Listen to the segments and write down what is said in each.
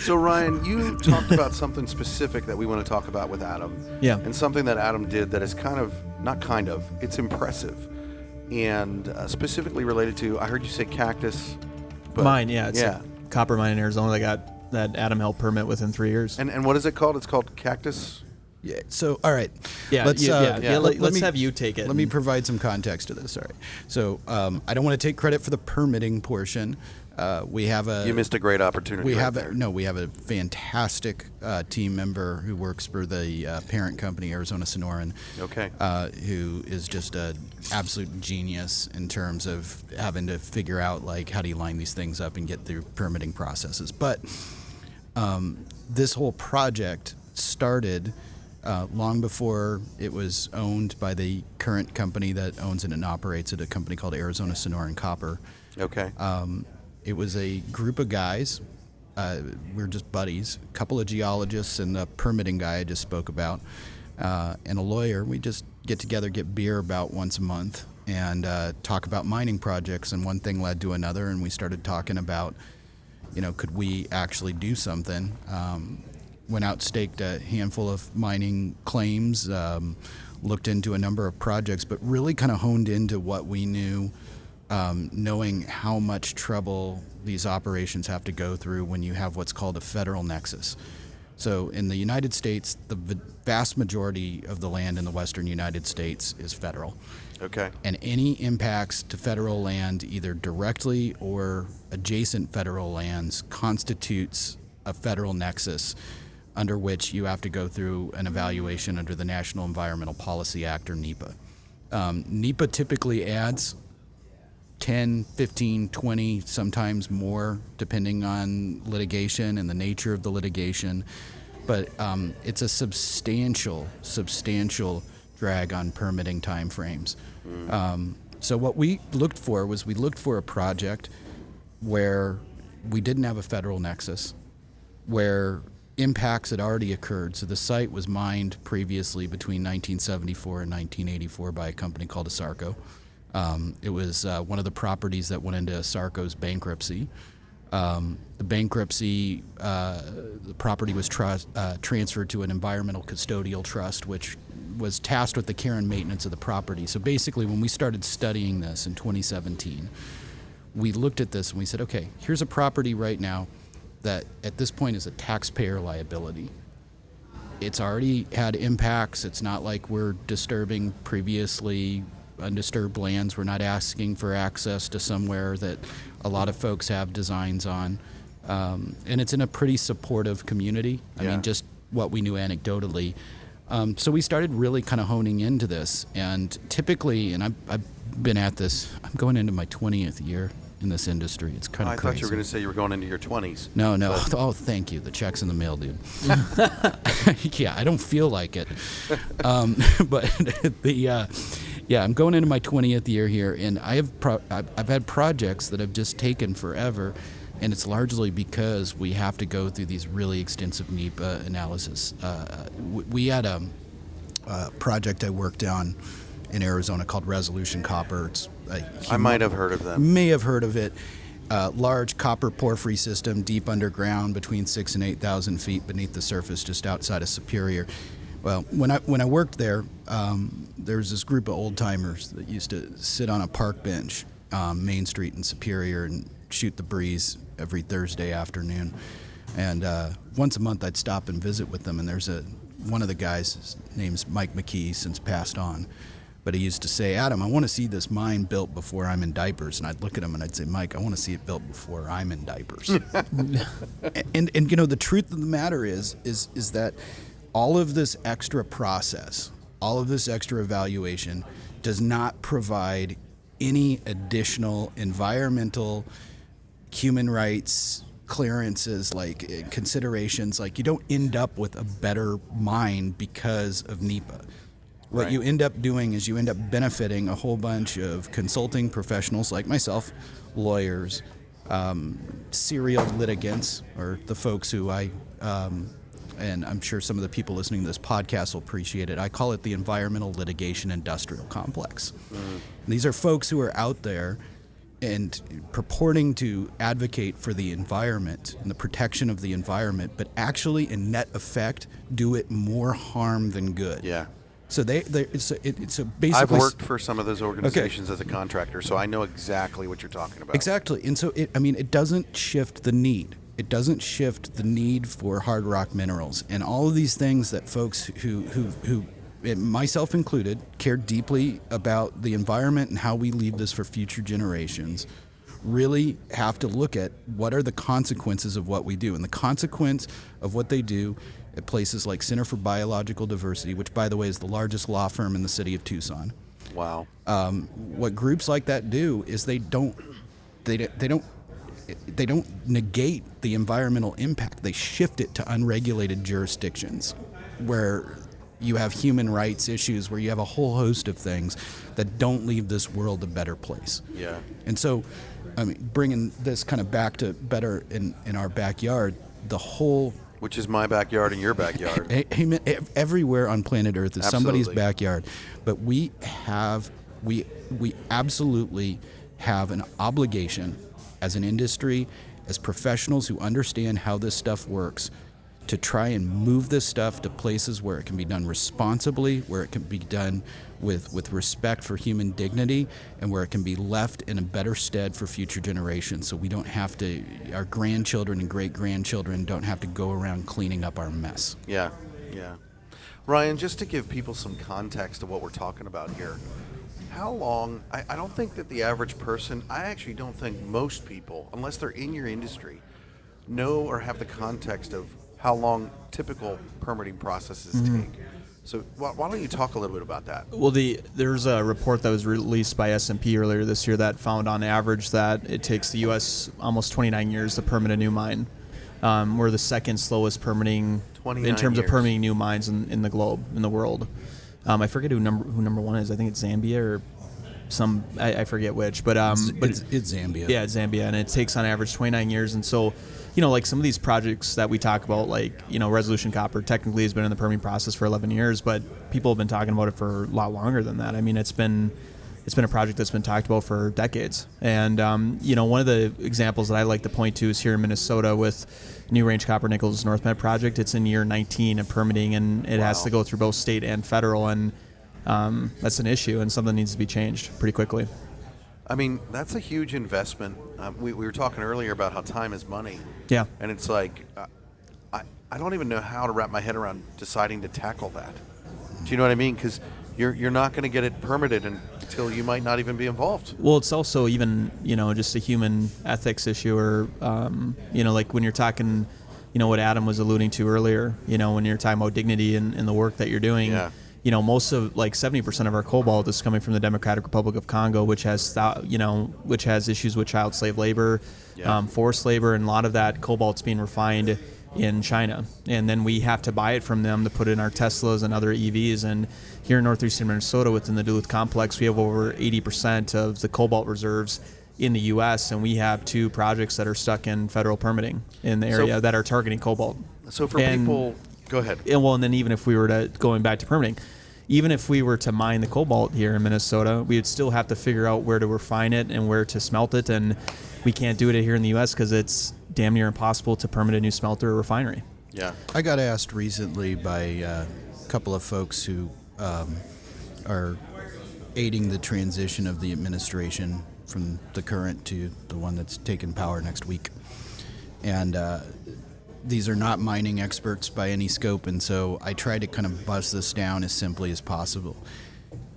So Ryan, you talked about something specific that we want to talk about with Adam. Yeah. And something that Adam did that is it's impressive. And specifically related to, I heard you say cactus. But, mine, yeah. It's a copper mine in Arizona that Adam helped permit within 3 years. And what is it called? It's called cactus? Yeah. So, all right. Yeah. Let's have you take it. Let me provide some context to this. All right. So, I don't want to take credit for the permitting portion. You missed a great opportunity. We have a fantastic team member who works for the parent company, Arizona Sonoran. Okay. Who is just an absolute genius in terms of having to figure out how do you line these things up and get through permitting processes. But this whole project started long before it was owned by the current company that owns it and operates it, a company called Arizona Sonoran Copper. Okay. It was a group of guys. We're just buddies, a couple of geologists and the permitting guy I just spoke about, and a lawyer. We just get together, get beer about once a month, and talk about mining projects. And one thing led to another, and we started talking about, could we actually do something? Went out, staked a handful of mining claims, looked into a number of projects, but really kind of honed into what we knew. Knowing how much trouble these operations have to go through when you have what's called a federal nexus. So in the United States, the vast majority of the land in the western United States is federal. Okay. And any impacts to federal land, either directly or adjacent federal lands, constitutes a federal nexus under which you have to go through an evaluation under the National Environmental Policy Act, or NEPA. NEPA typically adds 10, 15, 20, sometimes more, depending on litigation and the nature of the litigation. But it's a substantial drag on permitting timeframes. So what we looked for a project where we didn't have a federal nexus, where impacts had already occurred. So the site was mined previously between 1974 and 1984 by a company called ASARCO. It was one of the properties that went into ASARCO's bankruptcy. The property was transferred to an environmental custodial trust, which was tasked with the care and maintenance of the property. So basically, when we started studying this in 2017, we looked at this and we said, okay, here's a property right now that at this point is a taxpayer liability. It's already had impacts. It's not like we're disturbing previously undisturbed lands. We're not asking for access to somewhere that a lot of folks have designs on. And it's in a pretty supportive community. I mean, just what we knew anecdotally. So we started really kind of honing into this. And typically, and I've been at this, I'm going into my 20th year in this industry. It's kind of crazy. I thought you were going to say you were going into your 20s. No. Oh, thank you. The check's in the mail, dude. Yeah, I don't feel like it. But I'm going into my 20th year here, and I've had projects that have just taken forever, and it's largely because we have to go through these really extensive NEPA analysis. We had a project I worked on in Arizona called Resolution Copper. I might have heard of them. May have heard of it. Large copper porphyry system deep underground between 6,000 and 8,000 feet beneath the surface just outside of Superior. Well, when I worked there, there was this group of old-timers that used to sit on a park bench, Main Street in Superior, and shoot the breeze every Thursday afternoon. And once a month I'd stop and visit with them, and there's one of the guys, his name's Mike McKee, since passed on. But he used to say, Adam, I want to see this mine built before I'm in diapers. And I'd look at him and I'd say, Mike, I want to see it built before I'm in diapers. and the truth of the matter is that all of this extra process, all of this extra evaluation does not provide any additional environmental, human rights clearances, considerations. You don't end up with a better mine because of NEPA. What you end up doing is you end up benefiting a whole bunch of consulting professionals like myself, lawyers, serial litigants, or the folks who and I'm sure some of the people listening to this podcast will appreciate it. I call it the environmental litigation industrial complex. These are folks who are out there and purporting to advocate for the environment and the protection of the environment, but actually in net effect do it more harm than good. Yeah. So it's basically. I've worked for some of those organizations as a contractor, so I know exactly what you're talking about. Exactly, and so it doesn't shift the need. It doesn't shift the need for hard rock minerals and all of these things that folks who myself included, care deeply about the environment and how we leave this for future generations, really have to look at what are the consequences of what we do. And the consequence of what they do at places like Center for Biological Diversity, which, by the way, is the largest law firm in the city of Tucson. Wow. What groups like that do is they don't negate the environmental impact. They shift it to unregulated jurisdictions where you have human rights issues, where you have a whole host of things that don't leave this world a better place. Yeah. And so, bringing this kind of back to better in our backyard, the whole... Which is my backyard and your backyard. Everywhere on planet Earth is somebody's Absolutely. backyard. But we absolutely have an obligation as an industry, as professionals who understand how this stuff works, to try and move this stuff to places where it can be done responsibly, where it can be done with respect for human dignity, and where it can be left in a better stead for future generations, so we don't have to, our grandchildren and great-grandchildren don't have to go around cleaning up our mess. Yeah, yeah. Ryan, just to give people some context of what we're talking about here, how long, I don't think that the average person, I actually don't think most people, unless they're in your industry, know or have the context of how long typical permitting processes take. So why don't you talk a little bit about that? Well, there's a report that was released by S&P earlier this year that found on average that it takes the U.S. almost 29 years to permit a new mine. We're the second slowest permitting in terms of permitting new mines in the globe, in the world. I forget who number one is. I think it's Zambia or some, I forget which, but It's Zambia. Yeah, it's Zambia, and it takes on average 29 years. And so, like some of these projects that we talk about, like, Resolution Copper technically has been in the permitting process for 11 years, but people have been talking about it for a lot longer than that. I mean, it's been a project that's been talked about for decades. And, one of the examples that I like to point to is here in Minnesota with New Range Copper Nichols North Med project. It's in year 19 of permitting, and it has to go through both state and federal, and that's an issue and something needs to be changed pretty quickly. I mean, that's a huge investment. We were talking earlier about how time is money. Yeah. And it's like, I don't even know how to wrap my head around deciding to tackle that. Do you know what I mean? Because you're not going to get it permitted until you might not even be involved. Well, it's also even, just a human ethics issue, or, like when you're talking, what Adam was alluding to earlier, when you're talking about dignity in the work that you're doing. Yeah. Most of 70% of our cobalt is coming from the Democratic Republic of Congo, which has issues with child slave labor, forced labor, and a lot of that cobalt's being refined in China. And then we have to buy it from them to put in our Teslas and other EVs. And here in northeastern Minnesota, within the Duluth complex, we have over 80% of the cobalt reserves in the U.S., and we have 2 projects that are stuck in federal permitting in the area that are targeting cobalt. So for people... Go ahead. And then even if we were going back to permitting, even if we were to mine the cobalt here in Minnesota, we would still have to figure out where to refine it and where to smelt it. And we can't do it here in the U.S. because it's damn near impossible to permit a new smelter or refinery. Yeah. I got asked recently by a couple of folks who are aiding the transition of the administration from the current to the one that's taking power next week. And these are not mining experts by any scope, and so I try to kind of bust this down as simply as possible.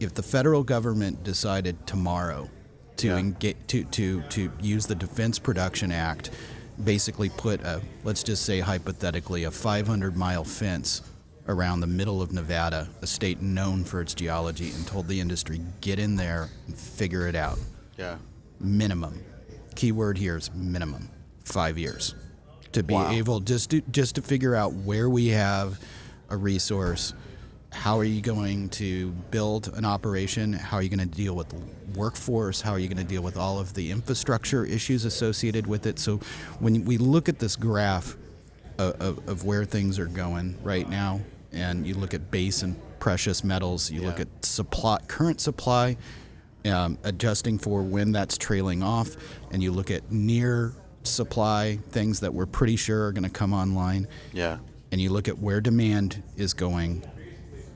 If the federal government decided tomorrow to to use the Defense Production Act, basically put let's just say hypothetically, a 500-mile fence around the middle of Nevada, a state known for its geology, and told the industry, get in there and figure it out. Yeah. Minimum. Key word here is minimum. 5 years. To be able just to figure out where we have a resource, how are you going to build an operation, how are you going to deal with the workforce, how are you going to deal with all of the infrastructure issues associated with it. So when we look at this graph of where things are going right now, and you look at base and precious metals, you look at current supply adjusting for when that's trailing off, and you look at near supply things that we're pretty sure are going to come online. Yeah. And you look at where demand is going,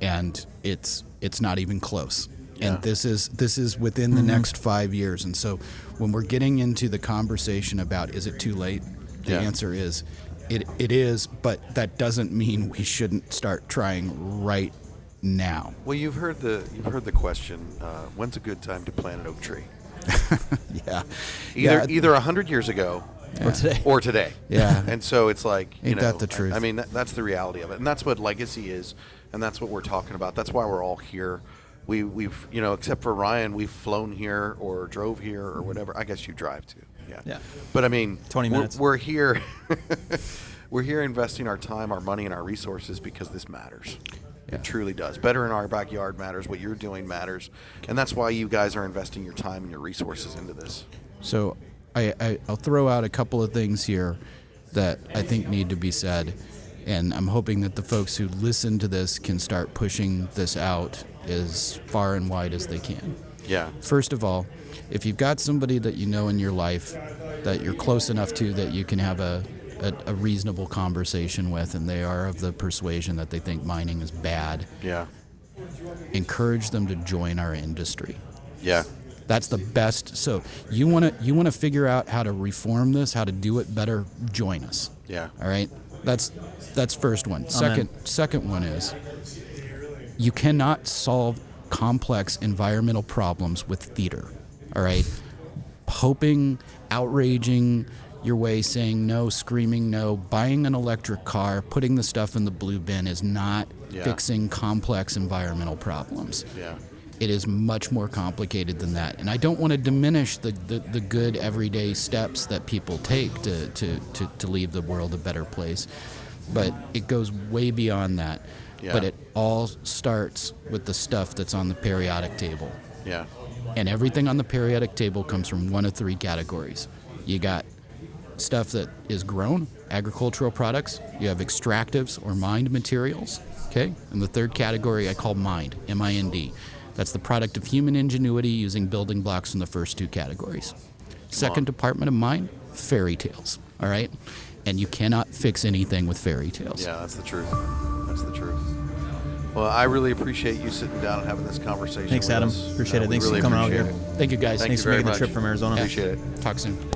and it's not even close. Yeah. And this is within the next 5 years. And so when we're getting into the conversation about is it too late, the answer is it is, but that doesn't mean we shouldn't start trying right now. Well, you've heard the question. When's a good time to plant an oak tree? Yeah. Either 100 years ago, or today. Yeah. And so it's like, Ain't that the truth? I mean, that's the reality of it, and that's what legacy is, and that's what we're talking about. That's why we're all here. We've except for Ryan, we've flown here or drove here or whatever. I guess you drive too. Yeah. Yeah. But I mean, 20 minutes. We're here. We're here investing our time, our money, and our resources because this matters. Yeah. It truly does. Better in our backyard matters. What you're doing matters, and that's why you guys are investing your time and your resources into this. So I'll throw out a couple of things here that I think need to be said, and I'm hoping that the folks who listen to this can start pushing this out as far and wide as they can. Yeah. First of all, if you've got somebody that you know in your life that you're close enough to that you can have a reasonable conversation with, and they are of the persuasion that they think mining is bad, Yeah. encourage them to join our industry. Yeah. That's the best. So you want to figure out how to reform this, how to do it better, join us. Yeah. All right? That's first one. Second one is you cannot solve complex environmental problems with theater. All right? Hoping, outraging your way, saying no, screaming no, buying an electric car, putting the stuff in the blue bin is not fixing complex environmental problems. Yeah. It is much more complicated than that. And I don't want to diminish the good everyday steps that people take to leave the world a better place. But it goes way beyond that. Yeah. But it all starts with the stuff that's on the periodic table. Yeah. And everything on the periodic table comes from one of three categories. You got stuff that is grown, agricultural products. You have extractives or mined materials. Okay? And the third category I call mined, M-I-N-D. That's the product of human ingenuity using building blocks in the first two categories. Second department of mine, fairy tales. All right? And you cannot fix anything with fairy tales. Yeah, that's the truth. That's the truth. Well, I really appreciate you sitting down and having this conversation. Thanks, with Adam. us. Appreciate it. We Thanks really for coming out appreciate here. it. Thank you, guys. Thank Thanks you for very making the much. trip from Arizona. Appreciate it. Talk soon.